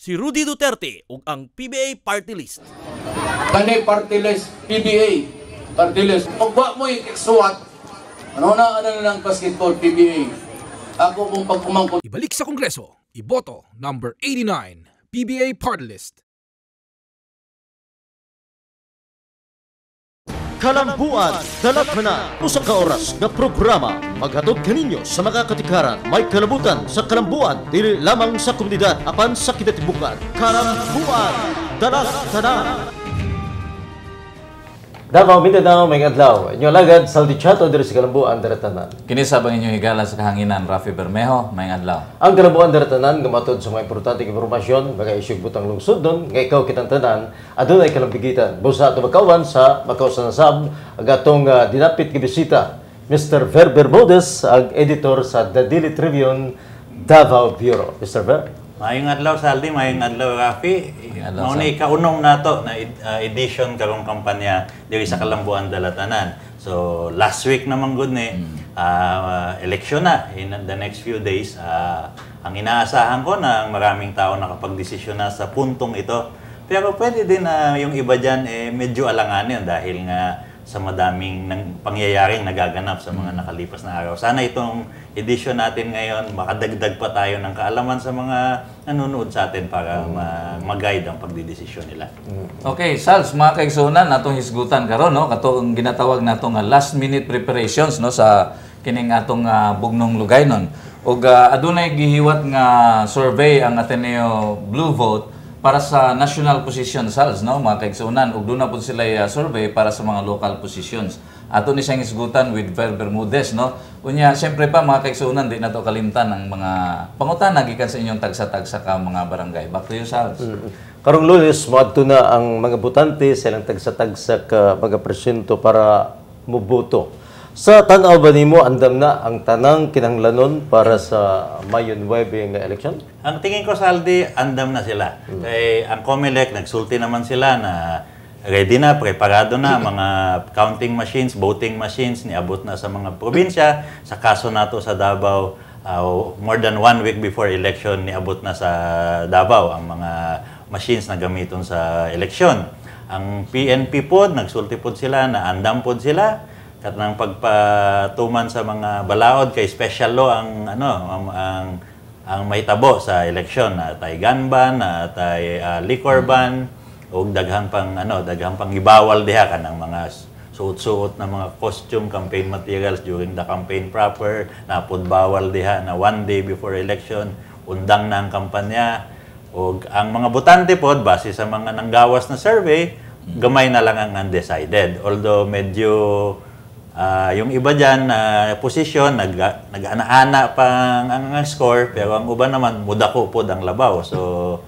si Rudy Duterte ug ang PBA Party List. Kani Party List, PBA Party List. Pagwa mo yung iksuwat, ano na lang basketball, PBA. Ako kung pagkumangkot. Ibalik sa Kongreso, iboto number 89, PBA Party List. Kalambuan, dalagmana, usang ka oras na programa maghatod kaninyo sa mga katikaran may kalabutan sa kalambuan dili lamang sa komunidad apan sa kinatibukan. Kalambuan, dalagmana. Davao Mindanao may adlaw. Inyo lagad Saldi Chato diri sa Kalambuan daratanan. Kini sabang inyong higala sa kahanginan Rafi Bermejo may adlaw. Ang Kalambuan daratanan gamatod sa mga importanteng impormasyon mga isyug butang lungsod don nga ikaw kitang tanan adunay kalambigitan. Busa ato makawan sa Sab agatong dinapit nga bisita Mr. Ver Bermudez ang editor sa The Daily Tribune Davao Bureau. Mr. Ver. Mayong adlaw Saldi, mayong adlaw Rafi. Mao ni kaunong nato na edition karong kampanya diri sa Kalambuan Dalatanan. So last week naman gud ni eleksyon na in the next few days. Ang inaasahan ko na maraming tao nakapagdesisyon na sa puntong ito. Pero pwede din na yung iba diyan medyo alanganin dahil nga sa madaming pangyayaring nagaganap sa mga nakalipas na araw. Sana itong edition natin ngayon, makadagdag pa tayo ng kaalaman sa mga nanonood sa atin para mag-guide ang pagdidesisyon nila. Okay, Sals, mga kaigsunan, natong hisgutan karon no? Kato ang ginatawag natong last minute preparations no sa kining atong bugnong lugay nun. Ug adunay gihiwat nga survey ang Ateneo Blue Vote para sa national position Sals no mga kaigsunan ug doon na pud sila survey para sa mga local positions. Ato ni siyang isgutan with Ver Bermudez no. Unya syempre pa mga kaigsunan di nato kalimtan ang mga pangutana gikan sa inyong tagsa-tagsa ka mga barangay. Back to you Sals. Karong Lunes moadto na ang mga botante sa ilang tagsa-tagsa ka mga presinto para moboto. Sa tanaw ba nimo andam na ang tanang kinahanglanon para sa Mayo 9 nga eleksyon? Ang tingin ko Saldi, andam na sila. Kay ang COMELEC nagsulti naman sila na ready na, preparado na mga counting machines, voting machines niabot na sa mga probinsya. Sa kaso nato sa Davao, more than 1 week before election niabot na sa Davao ang mga machines na gamiton sa eleksyon. Ang PNP pod nagsulti pod sila na andam pod sila. Kat ng pagpatuman sa mga balaod kay special law ang ang mahitabo sa eleksyon na tay gun ban, na tay liquor ban ug daghang pang ibawal diha kanang mga suot-suot na mga costume, campaign materials during the campaign proper, na pod bawal diha na 1 day before election undang na ang kampanya. Ug ang mga botante pod base sa mga nanggawas na survey gamay na lang ang undecided, although medyo yung iba dyan posisyon, nag-ana-ana pang ang score, pero ang uba naman, mudako po ang labaw. So,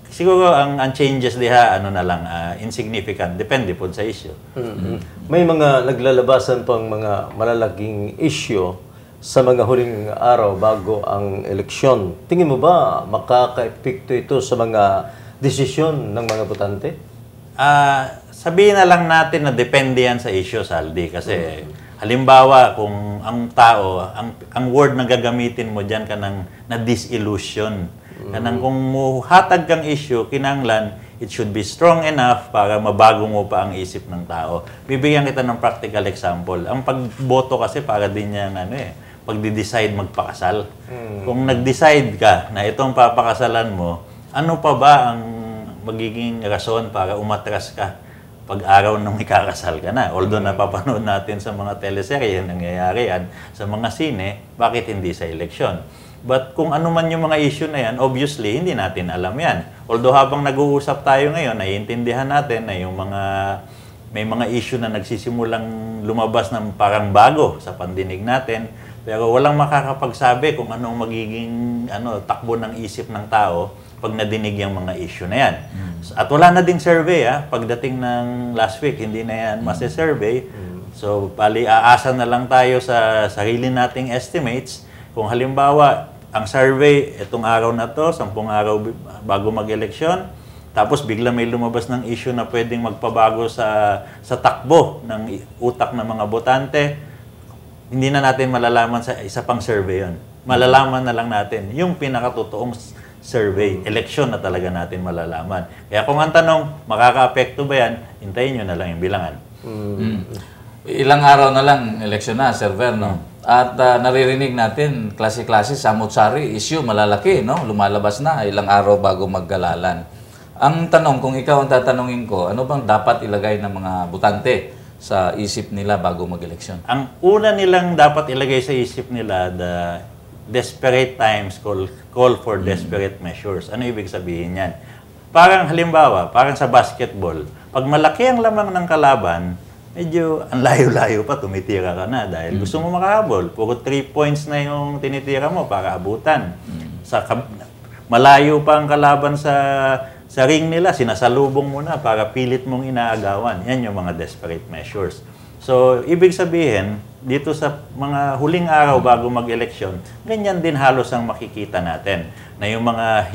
siguro ang changes diha, na lang, insignificant. Depende po sa issue. May mga naglalabasan pang mga malalaking issue sa mga huling araw bago ang eleksyon. Tingin mo ba makaka-epekto ito sa mga desisyon ng mga botante? Sabihin na lang natin na depende yan sa issue, Saldi. Kasi halimbawa, kung ang tao, ang word na gagamitin mo dyan kanang na disillusion. Kanang kung muhatag kang issue, kinanglan, it should be strong enough para mabago mo pa ang isip ng tao. Bibigyan kita ng practical example. Ang pagboto kasi para din yan, pagdi-decide magpakasal. Kung nag-decide ka na itong papakasalan mo, ano pa ba ang magiging rason para umatras ka pag-araw nang ikakasal ka na? Although napapanood natin sa mga teleserye, nangyayari yan sa mga sine, bakit hindi sa eleksyon? But kung ano man yung mga issue na yan, obviously, hindi natin alam yan. Although habang nag-uusap tayo ngayon, naiintindihan natin na yung may mga issue na nagsisimulang lumabas ng parang bago sa pandinig natin, pero walang makakapagsabi kung anong magiging takbo ng isip ng tao pag nadinig yung mga issue na yan. At wala na ding survey, pagdating ng last week, hindi na yan survey. So, aasa na lang tayo sa sarili nating estimates. Kung halimbawa, ang survey, itong araw na to, 10 araw bago mag-eleksyon, tapos bigla may lumabas ng issue na pwedeng magpabago sa takbo ng utak ng mga botante, hindi na natin malalaman sa isa pang survey yun. Malalaman na lang natin yung pinakatotoong survey. Eleksyon na talaga natin malalaman. Kaya kung ang tanong, makaka-apekto ba yan, hintayin nyo na lang yung bilangan. Ilang araw na lang eleksyon na, Sir Ver, no? At naririnig natin, klase-klase, samut-sari, issue, malalaki, no? Lumalabas na, ilang araw bago maggalalan. Ang tanong, kung ikaw ang tatanungin ko, ano bang dapat ilagay ng mga botante sa isip nila bago mag-eleksyon? Ang una nilang dapat ilagay sa isip nila, the desperate times call for desperate measures. Ano ibig sabihin yan? Parang halimbawa, parang sa basketball, pag malaki ang lamang ng kalaban, medyo ang layo-layo pa, tumitira ka na dahil gusto mo makahabol. Puro 3 points na yung tinitira mo para abutan. Malayo pa ang kalaban sa ring nila, sinasalubong mo na para pilit mong inaagawan. Yan yung mga desperate measures. So, ibig sabihin, dito sa mga huling araw bago mag-eleksyon, ganyan din halos ang makikita natin. Na yung mga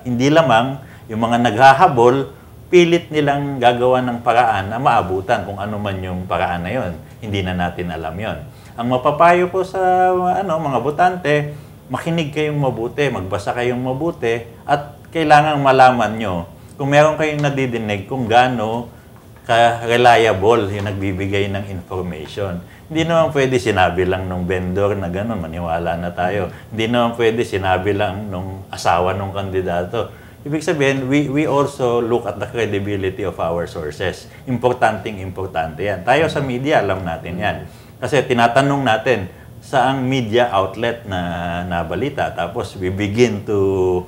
hindi lamang, yung mga naghahabol, pilit nilang gagawa ng paraan na maabutan kung ano man yung paraan na yon. Hindi na natin alam yon. Ang mapapayo ko sa mga botante, makinig kayong mabuti, magbasa kayong mabuti, at kailangang malaman nyo kung meron kayong nadidinig kung gaano ka-reliable yung nagbibigay ng information. Hindi naman pwede sinabi lang nung vendor na gano'n, maniwala na tayo. Hindi naman pwede sinabi lang nung asawa nung kandidato. Ibig sabihin, we also look at the credibility of our sources. Importante yan. Tayo sa media, alam natin yan. Kasi tinatanong natin, saang media outlet na balita. Tapos we begin to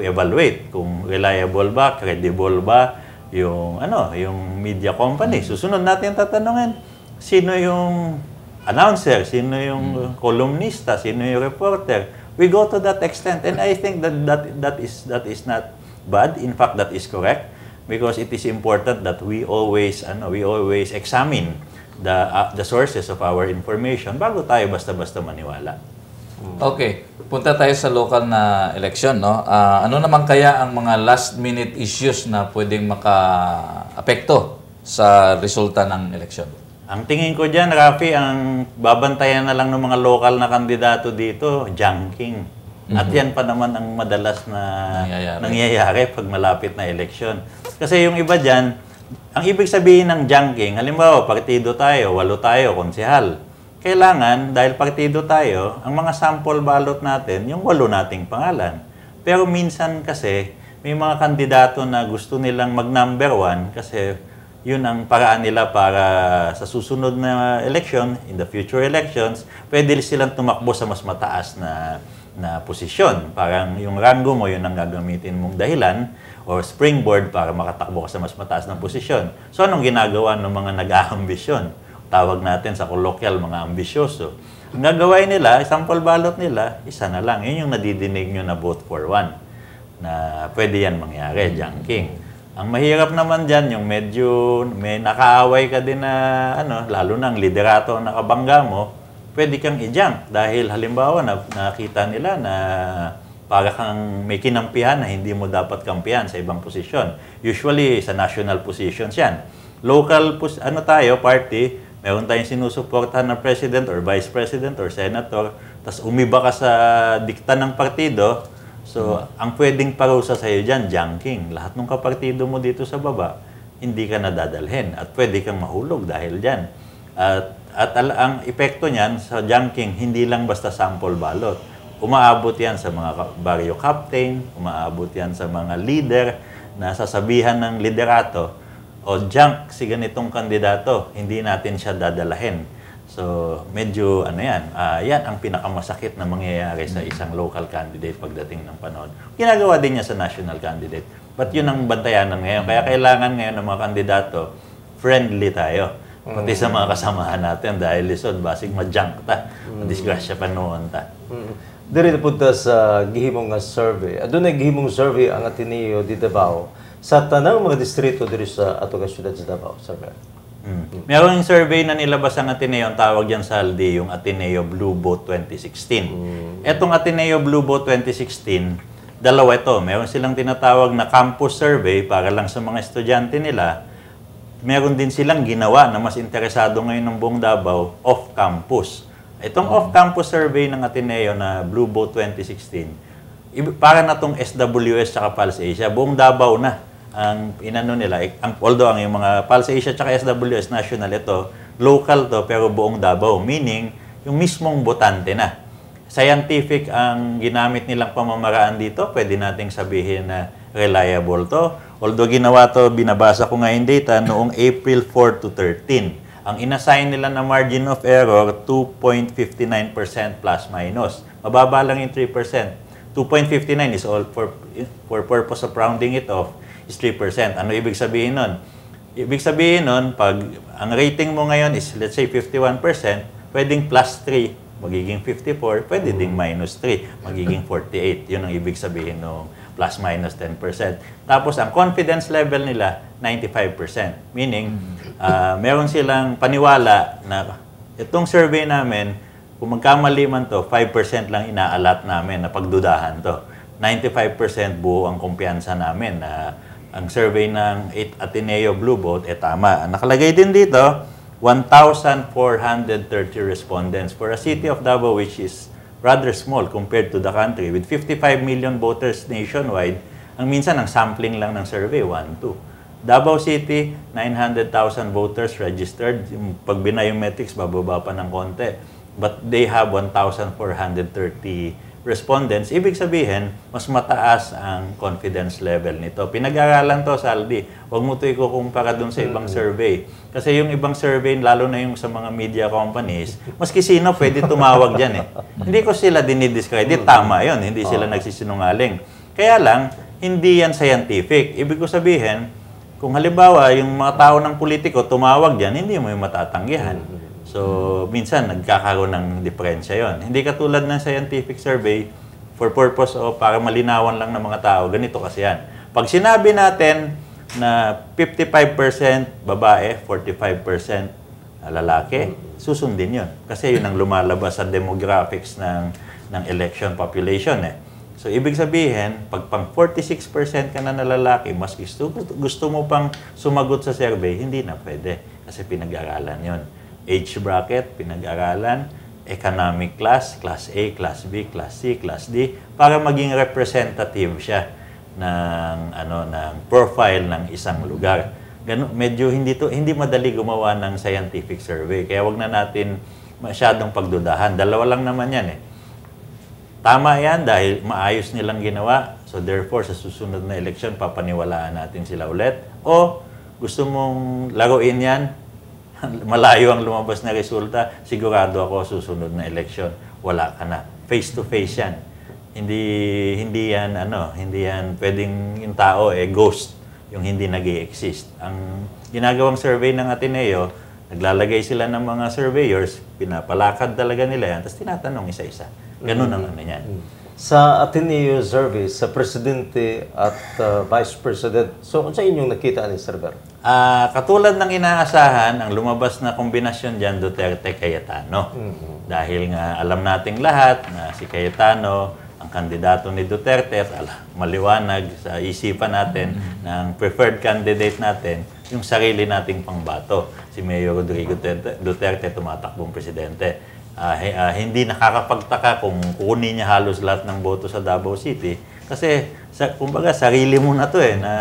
evaluate kung reliable ba, credible ba yung media company. Susunod natin tatanungin, sino yung announcer, sino yung columnista, sino yung reporter. We go to that extent, and I think that is not bad. In fact, that is correct, because it is important that we always examine the sources of our information bago tayo basta-basta maniwala. Okay, punta tayo sa local na election, no? Ano naman kaya ang mga last-minute issues na pwedeng maka-apekto sa resulta ng eleksyon? Ang tingin ko dyan, Rafi, ang babantayan na lang ng mga local na kandidato dito, junking. At yan pa naman ang madalas na nangyayari pag malapit na eleksyon. Kasi yung iba dyan, ang ibig sabihin ng junking, halimbawa, partido tayo, 8 tayo, konsehal. Kailangan, dahil partido tayo, ang mga sample ballot natin, yung 8 nating pangalan. Pero minsan kasi, may mga kandidato na gusto nilang mag-number 1 kasi yun ang paraan nila para sa susunod na election, in the future elections, pwede silang tumakbo sa mas mataas na posisyon. Parang yung rango mo, yun ang gagamitin mong dahilan or springboard para makatakbo ka sa mas mataas na posisyon. So, anong ginagawa ng mga nag-aambisyon? Tawag natin sa colloquial, mga ambisyoso. Ang gagawin nila, sample ballot nila, isa na lang. Yun yung nadidinig nyo na vote for one. Na pwede yan mangyari, junking. Ang mahirap naman dyan, yung medyo may nakaaway ka din na, lalo na ang liderato ang nakabangga mo, pwede kang i-junk. Dahil halimbawa, nakita nila na para kang may kinampihan na hindi mo dapat kampihan sa ibang posisyon. Usually, sa national positions yan. Local, party, meron tayong sinusuportahan na president or vice president or senator, tas umiba ka sa dikta ng partido. So, ang pwedeng parusa sa'yo dyan, junking. Lahat ng kapartido mo dito sa baba, hindi ka nadadalhin. At pwede kang mahulog dahil dyan. At ang epekto niyan sa junking, hindi lang basta sample ballot. Umaabot yan sa mga barrio captain, umaabot yan sa mga leader na sasabihan ng liderato, o junk si ganitong kandidato, hindi natin siya dadalahin. So, medyo yan ang pinakamasakit na mangyayari sa isang local candidate pagdating ng panahon. Ginagawa din niya sa national candidate. But yun ang bantayanan ngayon. Kaya kailangan ngayon ng mga kandidato, friendly tayo. Pati sa mga kasamahan natin dahil lisod, basig ma-junk ta. Madisgrasya pa noon ta. Diri na punta sa gihimong nga survey. Adun ay gihimong survey ang Ateneo di Davao sa tanang mga distrito diri sa ato nga syudad sa Davao, survey. Mayroong survey na nilabas ang Ateneo, ang tawag dyan sa ALDI, yung Ateneo Blue Vote 2016. Etong Ateneo Blue Vote 2016, dalawa ito. Meron silang tinatawag na campus survey para lang sa mga estudyante nila. Meron din silang ginawa na mas interesado ngayon ng buong Davao, off-campus. Itong off-campus survey ng Ateneo na Blue Vote 2016, para na tong SWS tsaka Pulse Asia, buong Davao na ang inano nila. Although ang yung mga Pulse Asia tsaka SWS national, ito, local to, pero buong Davao. Meaning, yung mismong botante na. Scientific ang ginamit nilang pamamaraan dito, pwede nating sabihin na reliable to. Although ginawa to, binabasa ko nga yung data, noong April 4 to 13. Ang inassign nila na margin of error, 2.59% plus minus. Mababa lang yung 3%. 2.59 is all for purpose of rounding it off, is 3%. Ano ibig sabihin nun? Ibig sabihin nun, pag ang rating mo ngayon is, let's say, 51%, pwedeng plus 3, magiging 54, pwede ding minus 3, magiging 48. Yun ang ibig sabihin ng plus minus 10%. Tapos, ang confidence level nila, 95%. Meaning, meron silang paniwala na itong survey namin, kung magkamali man to, 5% lang inaalat namin na pagdudahan to. 95% buo ang kumpiyansa namin na ang survey ng Ateneo Blue Boat, tama. Nakalagay din dito, 1,430 respondents for a city of Davao which is rather small compared to the country. With 55 million voters nationwide, ang minsan ang sampling lang ng survey, 1-2. Davao City, 900,000 voters registered. Pag biometrics, bababa pa ng konti. But they have 1,430 respondents. Ibig sabihin, mas mataas ang confidence level nito. Pinag-aralan to, Saldi. Huwag mo ito ikukumpara dun sa ibang survey. Kasi yung ibang survey, lalo na yung sa mga media companies, maski sino pwede tumawag dyan eh. Hindi ko sila dinidiscredit. Tama yun. Hindi sila nagsisinungaling. Kaya lang, hindi yan scientific. Ibig ko sabihin, kung halimbawa, yung mga tao ng politiko tumawag dyan, hindi mo yung matatanggihan. So, minsan, nagkakaroon ng diferensya yon. Hindi katulad ng scientific survey for purpose o para malinawan lang ng mga tao, ganito kasi yan. Pag sinabi natin na 55% babae, 45% lalaki, susundin yun. Kasi yun ang lumalabas sa demographics ng election population eh. So, ibig sabihin, pag pang 46% ka na lalaki, mas gusto mo pang sumagot sa survey, hindi na pwede. Kasi pinag-aralan yon. Age bracket, pinag-aralan, economic class, class A, class B, class C, class D, para maging representative siya ng profile ng isang lugar. Medyo hindi madali gumawa ng scientific survey, kaya wag na natin masyadong pagdudahan. Dalawa lang naman yan eh. Tama yan dahil maayos nilang ginawa, so therefore sa susunod na election papaniwalaan natin sila ulit. O gusto mong laruin yan, malayo ang lumabas na resulta, sigurado ako susunod na election, wala ka na. Face to face yan. Hindi yan pwedeng yung tao ghost, yung hindi nag-i-exist. Ang ginagawang survey ng Ateneo, naglalagay sila ng mga surveyors, pinapalakad talaga nila yan, tapos tinatanong isa-isa. Ganun ang yan. Sa Ateneo survey, sa Presidente at Vice President, so sa inyong nakita ni Server? Katulad ng inaasahan, ang lumabas na kombinasyon dyan, Duterte-Cayetano. Dahil nga alam nating lahat na si Cayetano, ang kandidato ni Duterte, maliwanag sa isipan natin ng preferred candidate natin, yung sarili nating pangbato. Si Mayor Rodrigo Duterte, tumatakbong presidente. Hindi nakakapagtaka kung kunin niya halos lahat ng boto sa Davao City. Kasi, kumbaga, sarili mo na to na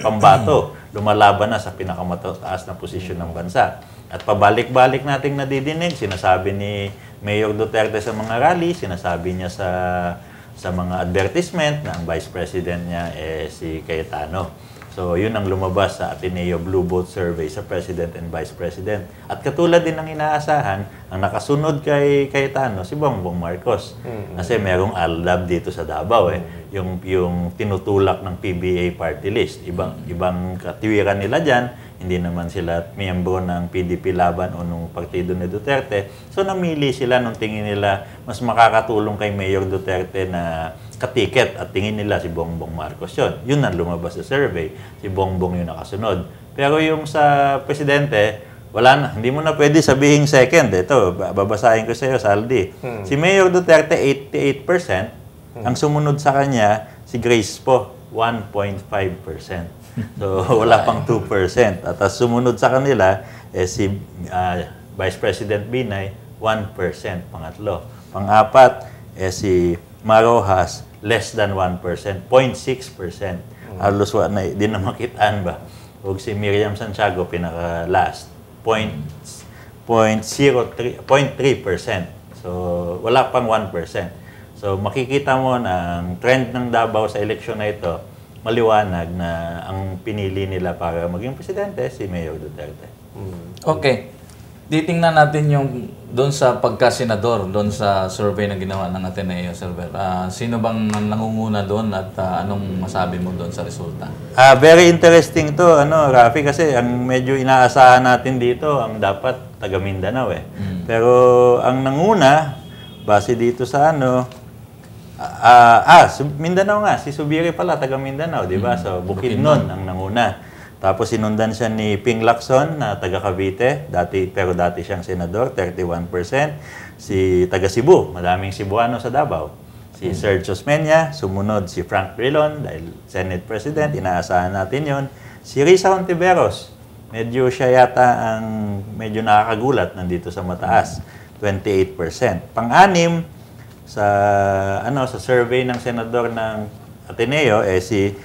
pambato. Lumalaban na sa pinakamataas na posisyon ng bansa. At pabalik-balik nating nadidinig, sinasabi ni Mayor Duterte sa mga rally, sinasabi niya sa mga advertisement na ang Vice President niya si Cayetano. So, yun ang lumabas sa Ateneo Blue Boat Survey sa President and Vice President. At katulad din ng inaasahan, ang nakasunod kay Cayetano, si Bongbong Marcos. Kasi merong ALDAB dito sa Davao yung tinutulak ng PBA party list. Ibang katiwiran nila dyan, hindi naman sila miyembro ng PDP Laban o nung partido ni Duterte. So, namili sila nung tingin nila mas makakatulong kay Mayor Duterte na katiket at tingin nila si Bongbong Marcos yun. Yun ang lumabas sa survey. Si Bongbong yung nakasunod. Pero yung sa presidente, wala na. Hindi mo na pwede sabihin second. Ito, babasahin ko sa iyo, Saldi. Si Mayor Duterte, 88%. Ang sumunod sa kanya, si Grace po, 1.5%. So, wala pang 2%. At sumunod sa kanila, si Vice President Binay, 1%. Pangatlo. Pang-apat, si Marojas, less than 1%, 0.6%. Halos wa na, di na makitaan ba? Ug si Miriam Santiago, pinaka-last, 0.3%. So, wala pang 1%. So, makikita mo na ang trend ng Davao sa eleksyon na ito, maliwanag na ang pinili nila para maging presidente, si Mayor Duterte. Okay. Titingnan natin yung doon sa pagka-senador, doon sa survey na ginawa ng Ateneo, Server. Sino bang nangunguna doon at anong masabi mo doon sa resulta? Very interesting to, Rafi, kasi ang medyo inaasahan natin dito, ang dapat taga Mindanao eh. Pero ang nanguna, base dito sa Mindanao nga, si Subiri pala, taga Mindanao, di ba? So, Bukidnon ang nanguna. Tapos sinundan siya ni Ping Lacson na taga Cavite, pero dati siyang senador, 31%. Si taga Cebu, madaming Cebuano sa Davao. Si Serge Osmeña, sumunod si Frank Drilon dahil Senate President, inaasahan natin yon. Si Risa Hontiveros, medyo siya yata ang medyo nakakagulat nandito sa mataas, 28%. Pang-anim sa survey ng senador ng Ateneo si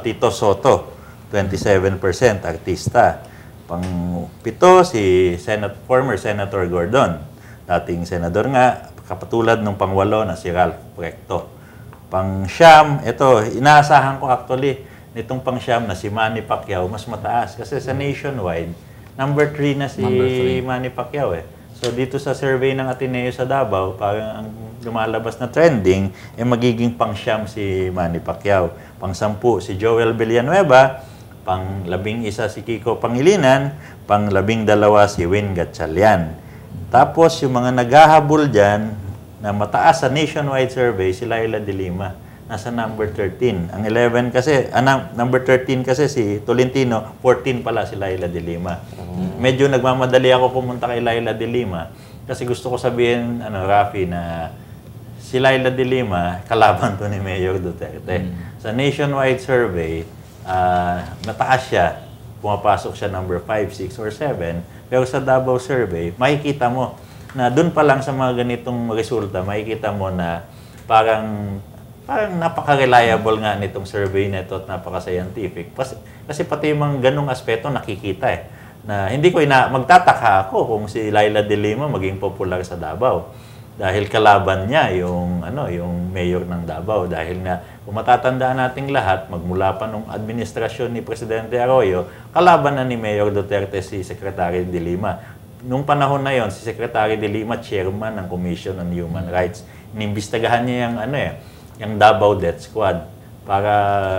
Tito Soto, 27% artista. Pang-pito si former Senator Gordon, dating senador nga, kapatulad ng pang-walo na si Ralph Recto. Pang-siyam, ito, inaasahan ko actually, nitong pang-siyam na si Manny Pacquiao, mas mataas. Kasi sa nationwide, number 3 na si Manny Pacquiao eh. So dito sa survey ng Ateneo sa Davao, parang ang lumalabas na trending, magiging pang-siyam si Manny Pacquiao. Pang-sampu si Joel Villanueva, pang-11 si Kiko Pangilinan, pang-12 si Win Gatchalian. Tapos yung mga naghahabol dyan na mataas sa nationwide survey, si Laila de Lima, nasa number 13. Ang 11 kasi, number 13 kasi si Tolentino, 14 pala si Laila de Lima. Medyo nagmamadali ako pumunta kay Laila de Lima kasi gusto ko sabihin, Rafi, na si Laila de Lima, kalaban to ni Mayor Duterte. Sa nationwide survey, mataas siya. Pumapasok siya number 5, 6, or 7. Pero sa Davao survey, makikita mo na doon pa lang sa mga ganitong resulta, makikita mo na parang napaka-reliable nga nitong survey nito at napaka-scientific. Kasi pati yung mga ganong aspeto nakikita eh. Na hindi ko magtataka ako kung si Laila de Lima maging popular sa Davao. Dahil kalaban niya yung mayor ng Davao. Dahil nga, kung matatandaan nating lahat, magmula pa nung administrasyon ni Presidente Arroyo, kalaban na ni Mayor Duterte si Secretary de Lima. Nung panahon na yon, si Secretary de Lima, chairman ng Commission on Human Rights. Inimbestagahan niya yung Davao Death Squad. Para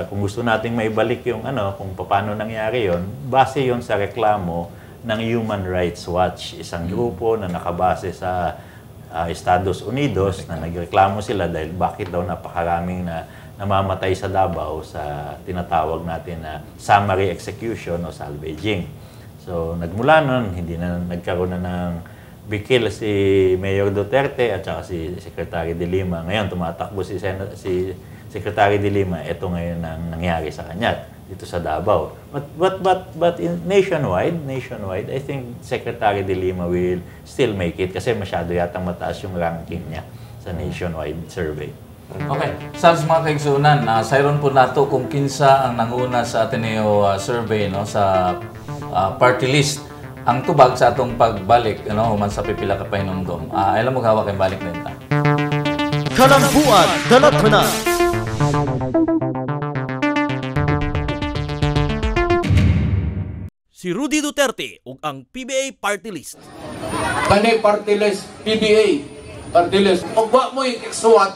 kung gusto nating maibalik yung kung paano nangyari yon, base yon sa reklamo ng Human Rights Watch. Isang grupo na nakabase sa Estados Unidos na nagreklamo sila dahil bakit daw napakaraming na namamatay sa Davao sa tinatawag natin na summary execution o salvaging. So nagmula nun, hindi na nagkaroon na ng bikil si Mayor Duterte at saka si Secretary de Lima. Ngayon tumatakbo si Secretary de Lima, ito ngayon ang nangyari sa kanya dito sa Davao. But nationwide, I think Secretary de Lima will still make it kasi masyado yatang mataas yung ranking niya sa nationwide survey. Okay. Sa mga kaigsunan, sayron po nato kung kinsa ang nanguna sa Ateneo survey sa party list. Ang tubag sa atong pagbalik, human sa pipila ka pahinumdom. Alam mo hawak kay balik nita. Kalambuan, Dalatana. Si Rudy Duterte ug ang PBA Party List. Kani party list, PBA, party list. Pagwa mo yung iksuwat,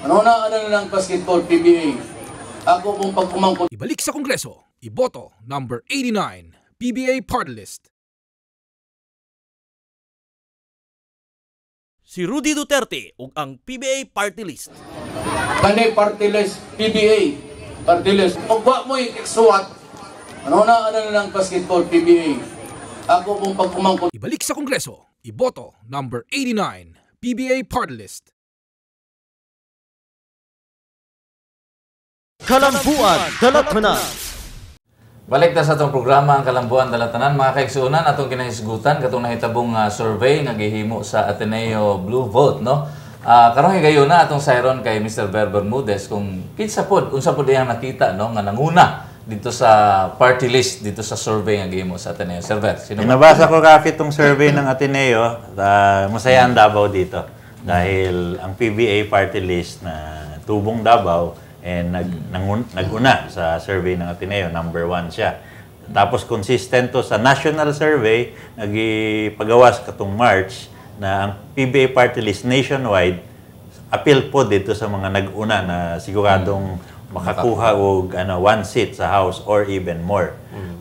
ano na lang basketball, PBA. Ako kung pagkumangkot. Ibalik sa Kongreso, iboto number 89, PBA Party List. Si Rudy Duterte ug ang PBA Party List. Kani party list, PBA, party list. Pagwa mo yung iksuwat, ano na lang basketball, PBA. Ako kung pagkumangkot. Ibalik sa Kongreso, iboto number 89, PBA Party List. Kalambuan, Dalatana. Balik na sa atong programa ang Kalambuan Dalatanan. Mga kaigsunan, atong kinahisgutan katong nahitabong survey nga gihimo sa Ateneo Blue Vote, no? Karon gayon na atong sayron kay Mr. Ver Bermudez kung kinsa pod unsa pod iyang nakita no nga nanguna dito sa party list dito sa survey nga gihimo sa Ateneo. Sir Ver, sino man? Nabasa ko Rafi itong survey ng Ateneo, masaya ang Davao dito. Dahil ang PBA party list na tubong Davao naguna sa survey ng Ateneo, number 1 siya. Tapos consistent to sa national survey, nagipagawas katong March na ang PBA party list nationwide, appeal po dito sa mga nag-una na siguradong makakuha og 1 seat sa House or even more.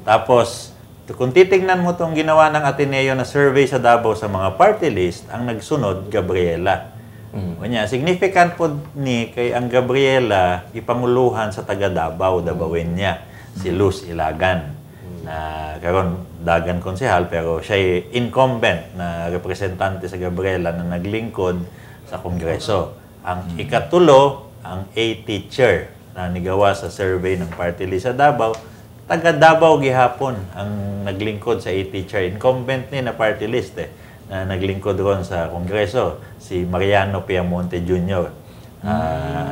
Tapos, kung titingnan mo itong ginawa ng Ateneo na survey sa Davao sa mga party list, ang nagsunod, Gabriela. Kanya, significant po ni kay ang Gabriela ipanguluhan sa taga Davao, Davawin niya, si Luz Ilagan. Na karon dagan konsehal pero siya incumbent na representante sa Gabriela na naglingkod sa Kongreso. Ang ikatulo, ang A-teacher na nigawa sa survey ng party list sa Davao, taga Davao gihapon ang naglingkod sa A-teacher. Incumbent ni na party list na naglingkod ron sa Kongreso, si Mariano Piamonte Jr.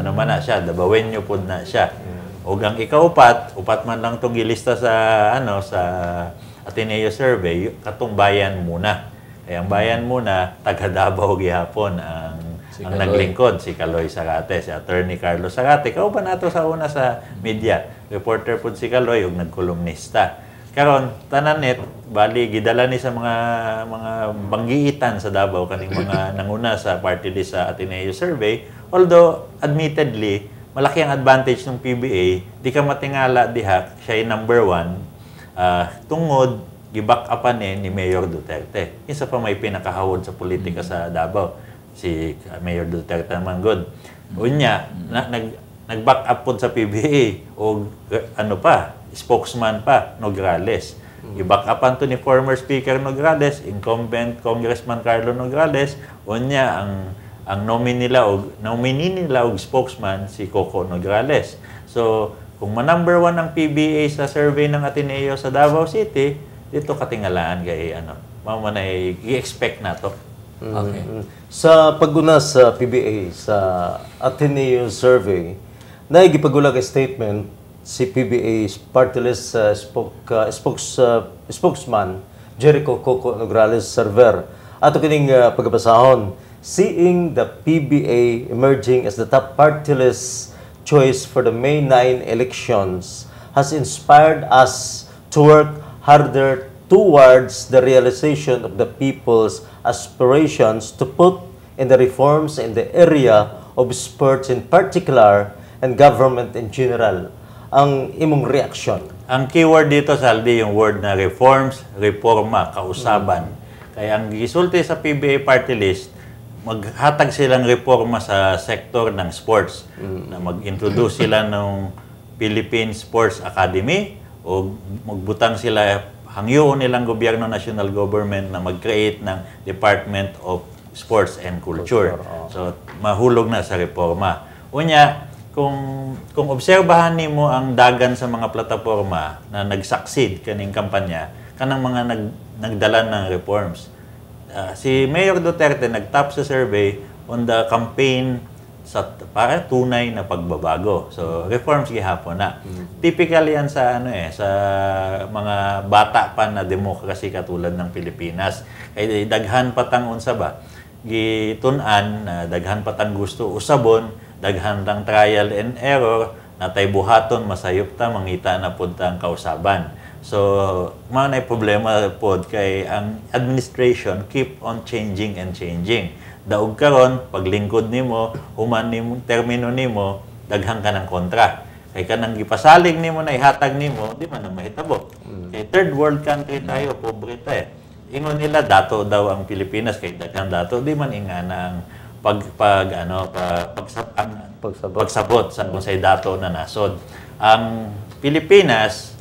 Ano man na siya, Davaoenyo po na siya. O ang ikaupat, upat man lang itong gilista sa, sa Ateneo survey, katong bayan muna. Kaya ang bayan muna, taga Davao gihapon ang naglingkod, si Kaloy Sarate, si Attorney Carlos Sarate. Kauban nato sa una sa media. Reporter po si Kaloy, ug nagkolumnista. Karon tananet, bali gidala ni sa mga banggiitan sa Davao kaning mga nanguna sa party list sa Ateneo survey. Although, admittedly, malaki ang advantage ng PBA, di ka matingala diha, siya ay number 1, tungod, gi-back upan ni Mayor Duterte. Isa pa may pinakahawod sa politika sa Davao, si Mayor Duterte naman good. Unya, nag-back up po sa PBA, o spokesman pa, Nograles. I-back upan to ni former Speaker Nograles, incumbent Congressman Carlo Nograles, unya ang nominee nila og spokesman si Coco Nograles. So, kung number 1 ang PBA sa survey ng Ateneo sa Davao City, dito katingalaan kay mao man ay i-expect nato. Okay. Sa paguna sa PBA sa Ateneo survey, naigipagula ka statement si PBA party list spokesman Jericho Coco Nograles Server. Ato kining pagbasahon, seeing the PBA emerging as the top party list choice for the May 9 elections has inspired us to work harder towards the realization of the people's aspirations to put in the reforms in the area of sports in particular and government in general. Ang imong reaction? Ang keyword dito, Saldi, yung word na reforms, reforma, kausaban. Kaya ang gisulti sa PBA party list, maghatag silang reforma sa sektor ng sports. Na mag-introduce sila ng Philippine Sports Academy o magbutang sila, hangyoon nilang gobyerno, national government na mag-create ng Department of Sports and Culture. So, mahulog na sa reforma. Unya, kung obserbahan nimo ang dagan sa mga plataforma na nag-succeed kaning kampanya, kanang mga nagdala ng reforms. Si Mayor Duterte nag-top sa survey on the campaign sa para tunay na pagbabago. So reforms gihapon na. Typical yan sa sa mga bata pa na demokrasy katulad ng Pilipinas. Kay daghan patang unsa ba? Gitun-an daghan patang gusto usabon, daghan tang trial and error, natay buhaton masayop ta mangita na pud ta ang kausaban. So, manay problema pod kay ang administration keep on changing and changing. Daog karon paglingkod nimo, human nimo termino nimo, daghan ka ng kontra. Kay kanang gipasalig nimo na ihatag nimo, di man na mahitabo. Kay third world country tayo, pobre tayo. Ingon nila dato daw ang Pilipinas kay daghan dato, di man ingana ang pagsabot sa kung say dato na nasod. Ang Pilipinas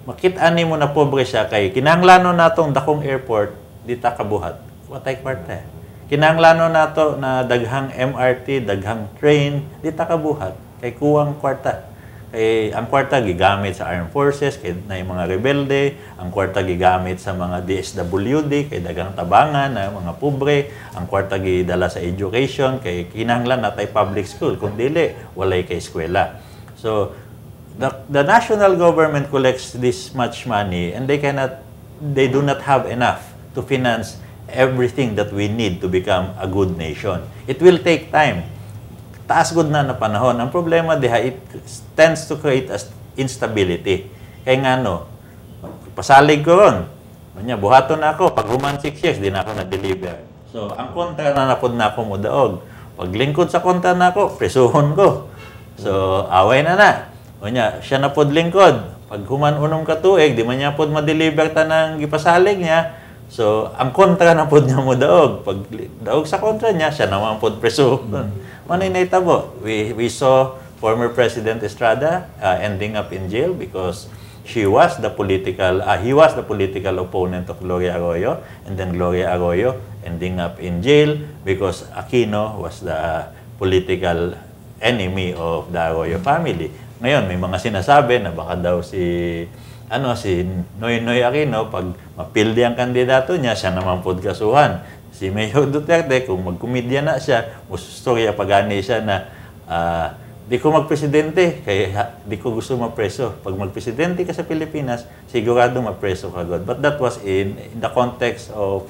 makita ni mo na pobre siya kay kinahanglanon natong dakong airport di ta kabuhat. Watay kwarta. Kinahanglanon nato na daghang MRT, daghang train di ta kabuhat kay kuwang kwarta. Ang kwarta gigamit sa armed forces kay na yung mga rebelde, ang kwarta gigamit sa mga DSWD kay dagang tabangan na mga pobre, ang kwarta gidala sa education kay kinahanglan natay public school kung dili walay kay eskwela. So the national government collects this much money and they do not have enough to finance everything that we need to become a good nation. It will take time. Taas gud na panahon. Ang problema diha, it tends to create instability. Kaya nga pasalig ko ron. Kanya, buhaton na ako. Pag human 6 years, di na ako na-deliver. So, ang kontra na napod na ako mudaog. Pag lingkod sa kontra na ako, presuhon ko. So, away na. Kanya, siya na pod lingkod. Pag human unong katuig, di man niya pod ma-deliver ta ng gipasalig niya. So, ang kontra na pod niya mo daog. Pag daog sa kontra niya, siya naman pod preso. Manay na itabo. We saw former President Estrada ending up in jail because he was the political opponent of Gloria Arroyo, and then Gloria Arroyo ending up in jail because Aquino was the political enemy of the Arroyo family. Ngayon, may mga sinasabi na baka daw si Noynoy Aquino, pag mapildi ang kandidato niya, siya naman pod kasuhan. Si Mayor Duterte, kung magkomedya na siya, ustorya pagani siya na di ko magpresidente, kaya di ko gusto mapreso. Pag magpresidente ka sa Pilipinas, sigurado mapreso ka agad. But that was in the context of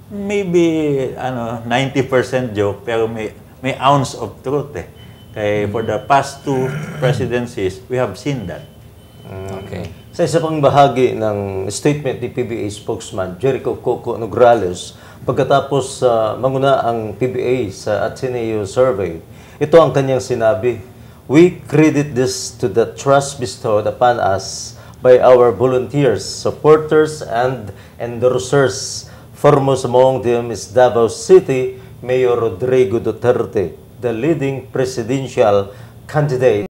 maybe 90% joke, pero may ounce of truth eh. Kaya for the past 2 presidencies, we have seen that. Okay. Sa isa pang bahagi ng statement ni PBA spokesman Jericho Coco Nograles pagkatapos manguna ang PBA sa Ateneo survey, ito ang kanyang sinabi: "We credit this to the trust bestowed upon us by our volunteers, supporters, and endorsers. Foremost among them is Davao City Mayor Rodrigo Duterte, the leading presidential candidate